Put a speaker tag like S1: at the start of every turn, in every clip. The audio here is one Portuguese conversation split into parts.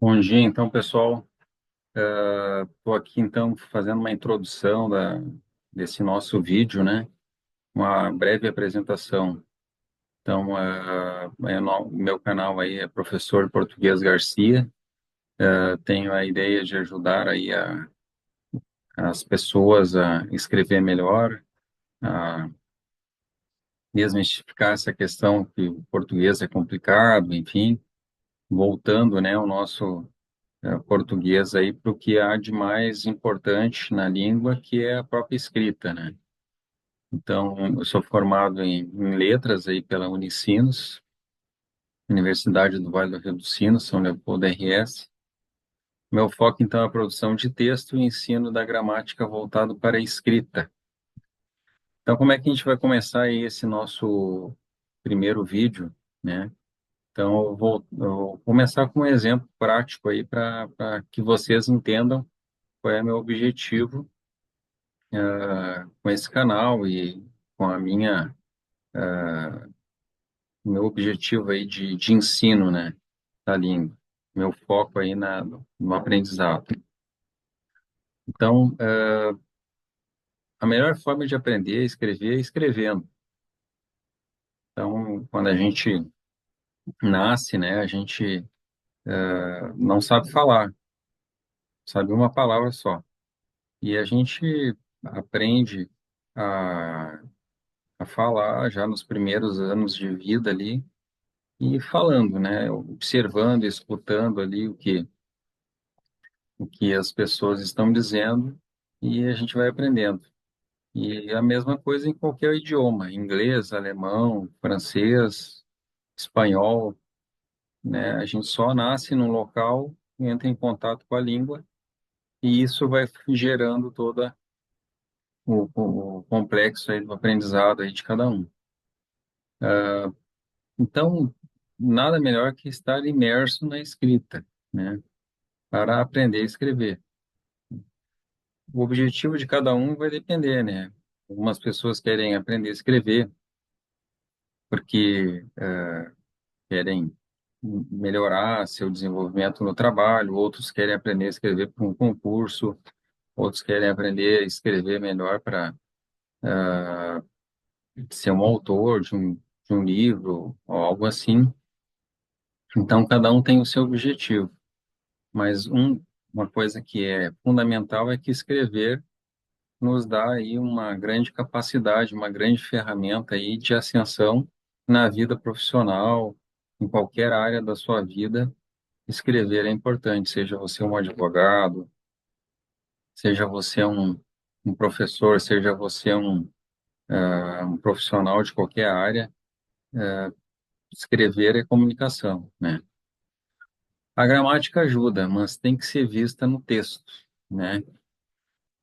S1: Bom dia, então, pessoal. Estou aqui, então, fazendo uma introdução desse nosso vídeo, né? Uma breve apresentação. Então, o meu canal aí é Professor Português Garcia. Tenho a ideia de ajudar aí as pessoas a escrever melhor, a desmistificar essa questão que o português é complicado, enfim, voltando, né, o nosso português aí para o que há de mais importante na língua, que é a própria escrita, né? Então, eu sou formado em letras aí pela Unicinos, Universidade do Vale do Rio dos Sinos, São Leopoldo RS. Meu foco, então, é a produção de texto e ensino da gramática voltado para a escrita. Então, como é que a gente vai começar aí esse nosso primeiro vídeo, né? Então, eu vou começar com um exemplo prático aí para que vocês entendam qual é meu objetivo com esse canal e com a meu objetivo aí de ensino, né, da língua, meu foco aí no aprendizado. Então, a melhor forma de aprender a escrever é escrevendo. Então, quando a gente nasce, né, a gente não sabe falar, sabe uma palavra só. E a gente aprende a, a falar já nos primeiros anos de vida ali, e falando, né, observando, escutando ali o que as pessoas estão dizendo e a gente vai aprendendo. E a mesma coisa em qualquer idioma, inglês, alemão, francês, espanhol, né? A gente só nasce num local, entra em contato com a língua e isso vai gerando toda o complexo aí do aprendizado aí de cada um. Então, nada melhor que estar imerso na escrita, né? Para aprender a escrever. O objetivo de cada um vai depender, né? Algumas pessoas querem aprender a escrever porque querem melhorar seu desenvolvimento no trabalho, outros querem aprender a escrever para um concurso, outros querem aprender a escrever melhor para ser um autor de um livro ou algo assim. Então, cada um tem o seu objetivo, mas uma coisa que é fundamental é que escrever nos dá aí uma grande capacidade, uma grande ferramenta aí de ascensão na vida profissional, em qualquer área da sua vida. Escrever é importante, seja você um advogado, seja você um professor, seja você um profissional de qualquer área, escrever é comunicação, né? A gramática ajuda, mas tem que ser vista no texto, né?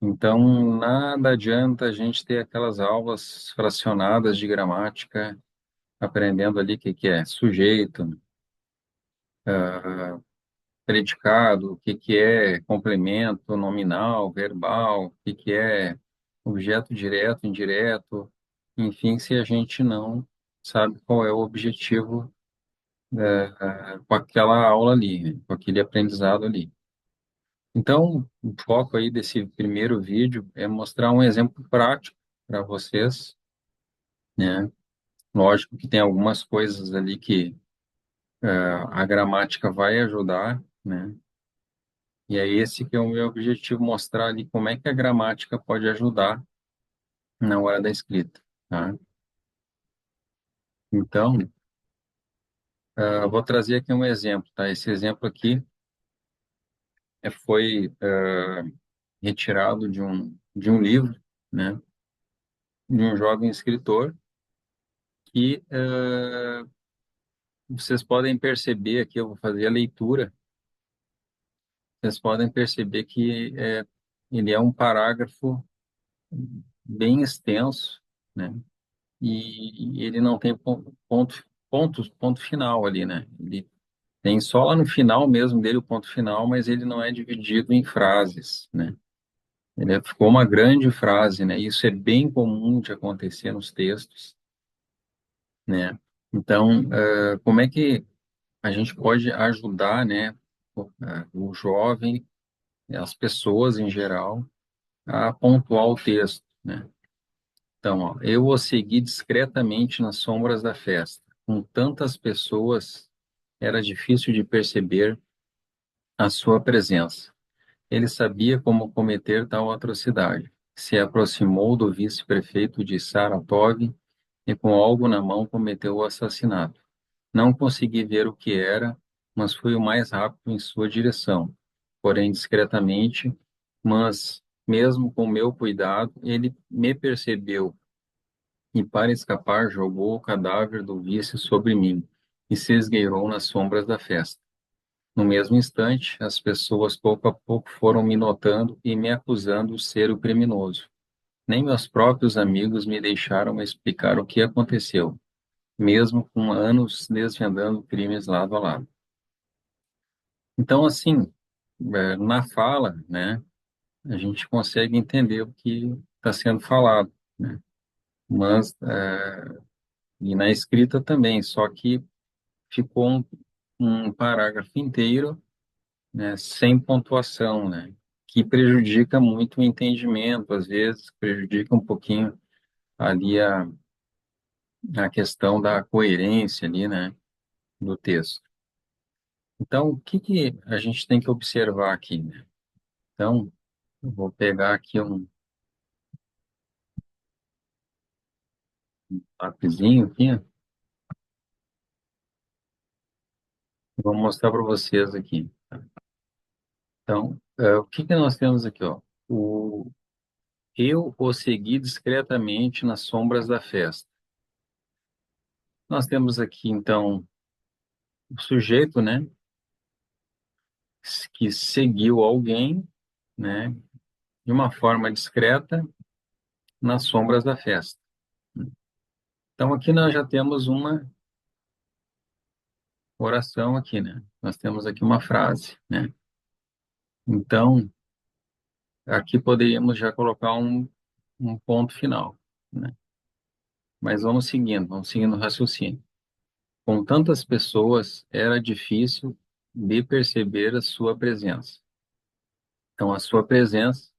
S1: Então, nada adianta a gente ter aquelas aulas fracionadas de gramática, aprendendo ali o que que é sujeito, predicado, o que que é complemento nominal, verbal, o que que é objeto direto, indireto, enfim, se a gente não sabe qual é o objetivo com aquela aula ali, né, com aquele aprendizado ali. Então, o foco aí desse primeiro vídeo é mostrar um exemplo prático para vocês, né? Lógico que tem algumas coisas ali que a gramática vai ajudar, né? E é esse que é o meu objetivo, mostrar ali como é que a gramática pode ajudar na hora da escrita, tá? Então, eu vou trazer aqui um exemplo, tá? Esse exemplo aqui foi retirado de um livro, né? De um jovem escritor que vocês podem perceber aqui, eu vou fazer a leitura, vocês podem perceber que ele é um parágrafo bem extenso, né? E ele não tem ponto final ali, né? Ele tem só lá no final mesmo dele o ponto final, mas ele não é dividido em frases, né? Ficou uma grande frase, né? Isso é bem comum de acontecer nos textos, né? Então, como é que a gente pode ajudar, né, o jovem, as pessoas em geral, a pontuar o texto, né? Então, ó, eu o segui discretamente nas sombras da festa. Com tantas pessoas, era difícil de perceber a sua presença. Ele sabia como cometer tal atrocidade. Se aproximou do vice-prefeito de Saratov e, com algo na mão, cometeu o assassinato. Não consegui ver o que era, mas fui o mais rápido em sua direção. Porém, discretamente, mas mesmo com meu cuidado, ele me percebeu e, para escapar, jogou o cadáver do vice sobre mim e se esgueirou nas sombras da festa. No mesmo instante, as pessoas pouco a pouco foram me notando e me acusando de ser o criminoso. Nem meus próprios amigos me deixaram explicar o que aconteceu, mesmo com anos desvendando crimes lado a lado. Então, assim, na fala, né, a gente consegue entender o que está sendo falado, né? Mas, e na escrita também, só que ficou um parágrafo inteiro, né, sem pontuação, né, que prejudica muito o entendimento, às vezes prejudica um pouquinho ali a questão da coerência ali, né, do texto. Então, o que que a gente tem que observar aqui, né? Então, eu vou pegar aqui um lapisinho aqui, ó, e vou mostrar para vocês aqui. Então, o que que nós temos aqui, ó? Eu o segui discretamente nas sombras da festa. Nós temos aqui, então, o sujeito, né, que seguiu alguém, né, de uma forma discreta nas sombras da festa. Então, aqui nós já temos uma oração aqui, né? Nós temos aqui uma frase, né? Então, aqui poderíamos já colocar um ponto final, né? Mas vamos seguindo o raciocínio. Com tantas pessoas, era difícil de perceber a sua presença. Então, a sua presença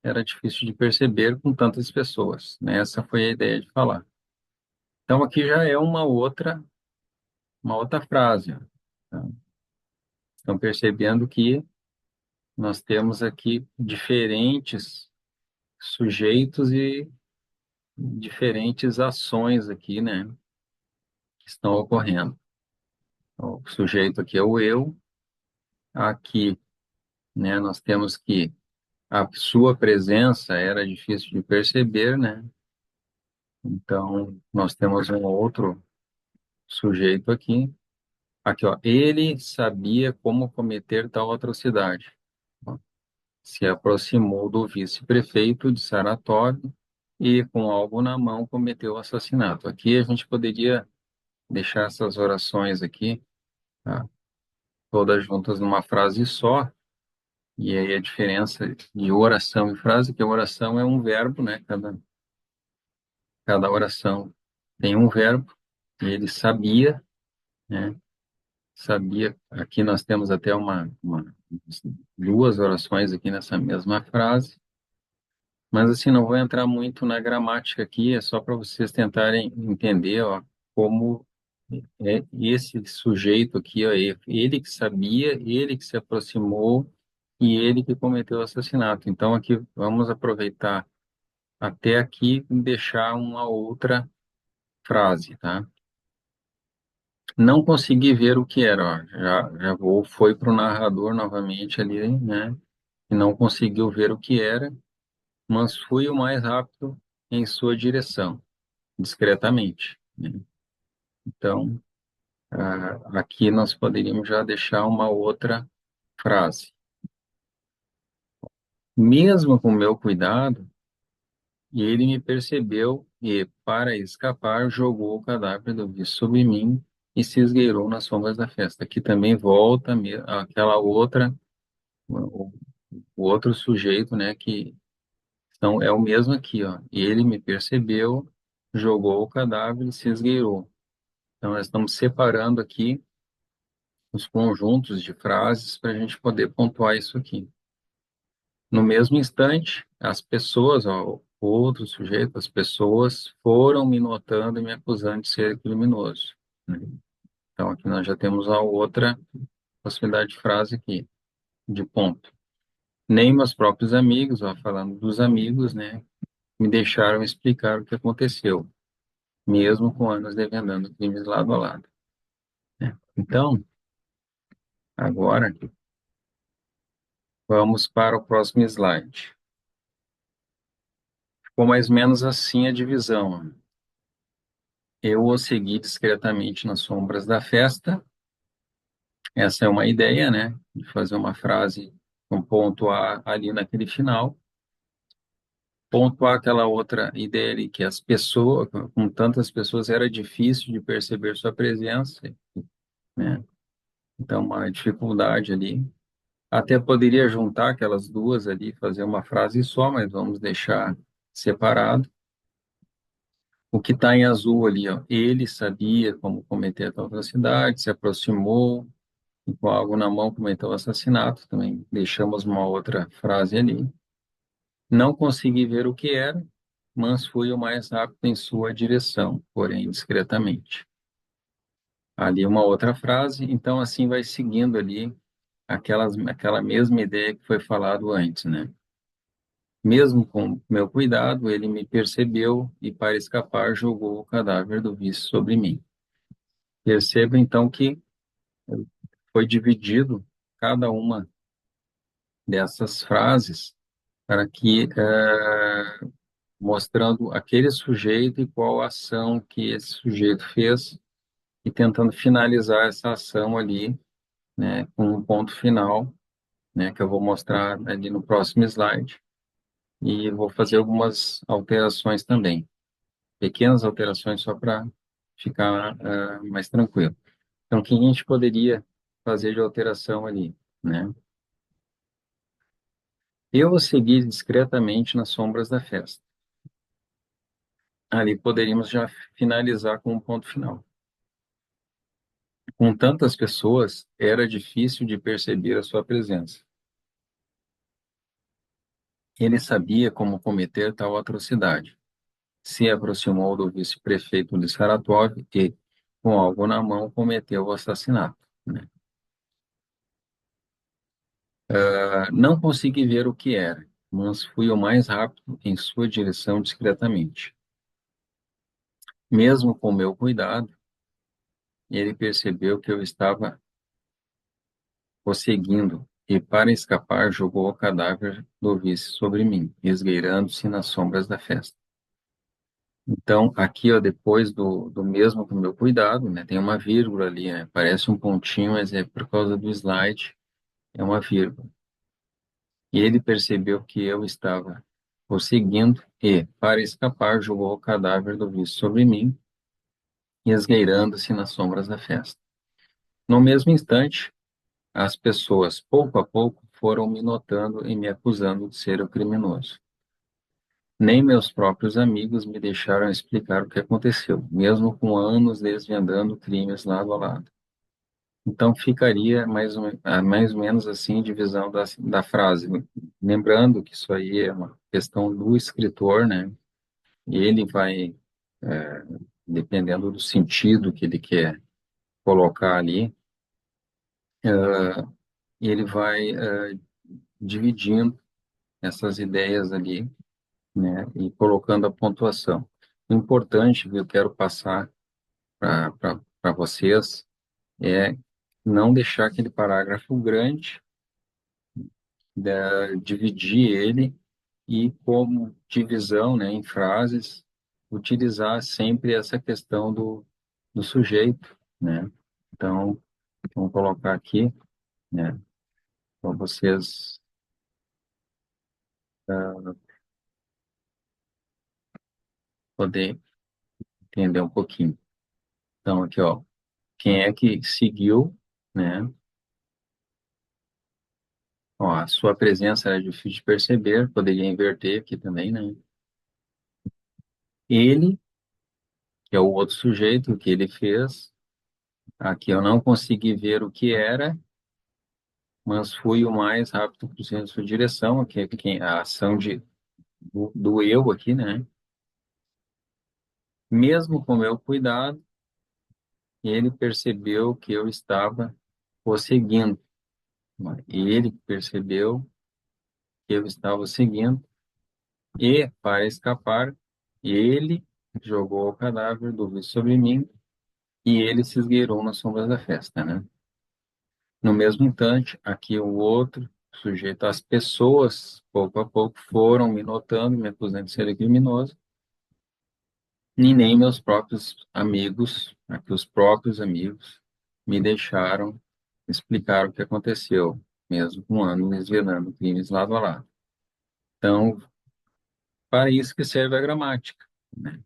S1: era difícil de perceber com tantas pessoas, né? Essa foi a ideia de falar. Então, aqui já é uma outra frase, ó. Tá? Estão percebendo que nós temos aqui diferentes sujeitos e diferentes ações aqui, né, que estão ocorrendo. O sujeito aqui é o eu, aqui, né, nós temos que a sua presença era difícil de perceber, né? Então, nós temos um outro sujeito aqui. Aqui, ó, ele sabia como cometer tal atrocidade. Ó, se aproximou do vice-prefeito de Saratov e, com algo na mão, cometeu o assassinato. Aqui a gente poderia deixar essas orações aqui, tá, todas juntas numa frase só, e aí a diferença de oração e frase, que a oração é um verbo, né? Cada oração tem um verbo, e ele sabia, né? Sabia, aqui nós temos até duas orações aqui nessa mesma frase, mas assim, não vou entrar muito na gramática aqui, é só para vocês tentarem entender, ó, como é esse sujeito aqui, ó, ele que sabia, ele que se aproximou e ele que cometeu o assassinato. Então, aqui vamos aproveitar até aqui e deixar uma outra frase, tá? Não consegui ver o que era, ó. Foi para o narrador novamente ali, né? E não conseguiu ver o que era, mas fui o mais rápido em sua direção, discretamente, né? Então, aqui nós poderíamos já deixar uma outra frase. Mesmo com meu cuidado, ele me percebeu e, para escapar, jogou o cadáver do vice sobre mim e se esgueirou nas sombras da festa. Aqui também volta aquela outra, o outro sujeito, né, que então, é o mesmo aqui, ó. Ele me percebeu, jogou o cadáver e se esgueirou. Então, nós estamos separando aqui os conjuntos de frases para a gente poder pontuar isso aqui. No mesmo instante, as pessoas, ó, o outro sujeito, as pessoas foram me notando e me acusando de ser criminoso, né? Então, aqui nós já temos a outra possibilidade de frase aqui, de ponto. Nem meus próprios amigos, ó, falando dos amigos, né, me deixaram explicar o que aconteceu, mesmo com anos desvendando crimes lado a lado, né? Então, agora, vamos para o próximo slide. Ficou mais ou menos assim a divisão. Eu o segui discretamente nas sombras da festa. Essa é uma ideia, né? De fazer uma frase com ponto A ali naquele final. Ponto A, aquela outra ideia ali, que as pessoas, com tantas pessoas, era difícil de perceber sua presença, né? Então, uma dificuldade ali. Até poderia juntar aquelas duas ali, fazer uma frase só, mas vamos deixar separado. O que está em azul ali, ó, ele sabia como cometer tal atrocidade, se aproximou e com algo na mão cometeu o assassinato. Também deixamos uma outra frase ali. Não consegui ver o que era, mas fui o mais rápido em sua direção, porém discretamente. Ali uma outra frase, então assim vai seguindo ali aquela mesma ideia que foi falado antes, né? Mesmo com meu cuidado, ele me percebeu e, para escapar, jogou o cadáver do vice sobre mim. Perceba, então, que foi dividido cada uma dessas frases para que, mostrando aquele sujeito e qual ação que esse sujeito fez e tentando finalizar essa ação ali, né, com um ponto final, né, que eu vou mostrar ali no próximo slide e vou fazer algumas alterações também, pequenas alterações só para ficar mais tranquilo. Então, o que a gente poderia fazer de alteração ali, né? Eu o segui discretamente nas sombras da festa. Ali poderíamos já finalizar com um ponto final. Com tantas pessoas, era difícil de perceber a sua presença. Ele sabia como cometer tal atrocidade. Se aproximou do vice-prefeito de Saratov e, com algo na mão, cometeu o assassinato, né? Não consegui ver o que era, mas fui o mais rápido em sua direção discretamente. Mesmo com meu cuidado, ele percebeu que eu estava o seguindo e, para escapar, jogou o cadáver do vice sobre mim, esgueirando-se nas sombras da festa. Então, aqui, ó, depois do mesmo com meu cuidado, né, tem uma vírgula ali, né, parece um pontinho, mas é por causa do slide, é uma vírgula. E ele percebeu que eu estava o seguindo e, para escapar, jogou o cadáver do vice sobre mim, esgueirando-se nas sombras da festa. No mesmo instante, as pessoas, pouco a pouco, foram me notando e me acusando de ser o criminoso. Nem meus próprios amigos me deixaram explicar o que aconteceu, mesmo com anos desvendando crimes lado a lado. Então, ficaria mais ou menos assim, divisão da frase. Lembrando que isso aí é uma questão do escritor, né? E ele vai, é, dependendo do sentido que ele quer colocar ali, ele vai dividindo essas ideias ali, né, e colocando a pontuação. O importante que eu quero passar para vocês é não deixar aquele parágrafo grande, dividir ele e, como divisão, né, em frases, utilizar sempre essa questão do sujeito, né? Então, vamos colocar aqui, né, para vocês poderem entender um pouquinho. Então, aqui, ó, quem é que seguiu, né? Ó, a sua presença era difícil de perceber, poderia inverter aqui também, né? Ele, que é o outro sujeito, o que ele fez, Aqui eu não consegui ver o que era, mas fui o mais rápido possível em sua direção, aqui é a ação do eu aqui, né? Mesmo com meu cuidado, ele percebeu que eu estava o seguindo. Ele percebeu que eu estava o seguindo e, para escapar, ele jogou o cadáver do Vitor sobre mim e ele se esgueirou nas sombras da festa, né? No mesmo instante, aqui o outro sujeito, as pessoas, pouco a pouco, foram me notando, me acusando de ser criminoso, e nem meus próprios amigos, aqui os próprios amigos, me deixaram explicar o que aconteceu, mesmo com anos desvelando crimes lado a lado. Então, para isso que serve a gramática, né?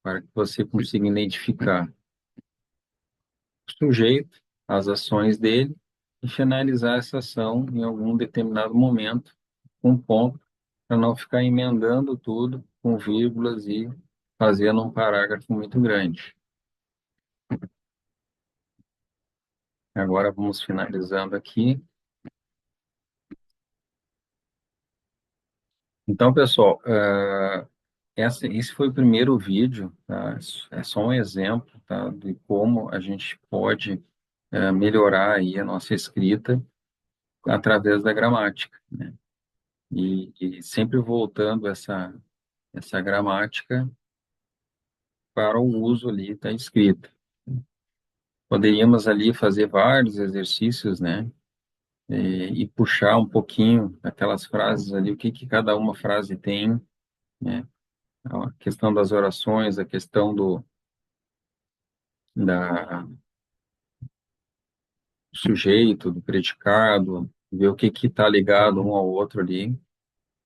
S1: Para que você consiga identificar o sujeito, as ações dele, e finalizar essa ação em algum determinado momento, com um ponto, para não ficar emendando tudo com vírgulas e fazendo um parágrafo muito grande. Agora vamos finalizando aqui. Então, pessoal, esse foi o primeiro vídeo, tá? É só um exemplo, tá? De como a gente pode melhorar aí a nossa escrita através da gramática, né? E sempre voltando essa gramática para o uso ali da escrita. Poderíamos ali fazer vários exercícios, né? E puxar um pouquinho aquelas frases ali, o que que cada uma frase tem, né? A questão das orações, a questão da sujeito, do predicado, ver o que que está ligado um ao outro ali,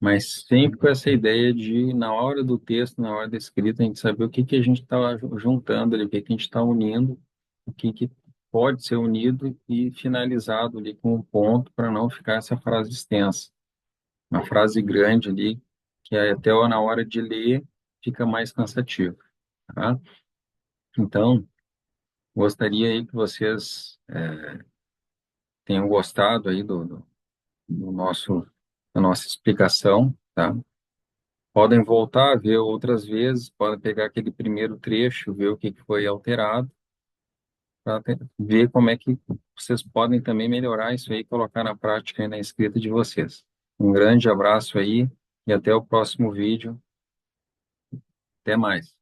S1: mas sempre com essa ideia de, na hora do texto, na hora da escrita, a gente saber o que que a gente está juntando ali, o que que a gente está unindo, o que que pode ser unido e finalizado ali com um ponto para não ficar essa frase extensa. Uma frase grande ali, que até na hora de ler fica mais cansativo, tá? Então, gostaria aí que vocês tenham gostado aí do nosso, da nossa explicação, tá? Podem voltar a ver outras vezes, podem pegar aquele primeiro trecho, ver o que que foi alterado, para ver como é que vocês podem também melhorar isso aí e colocar na prática aí na escrita de vocês. Um grande abraço aí e até o próximo vídeo. Até mais.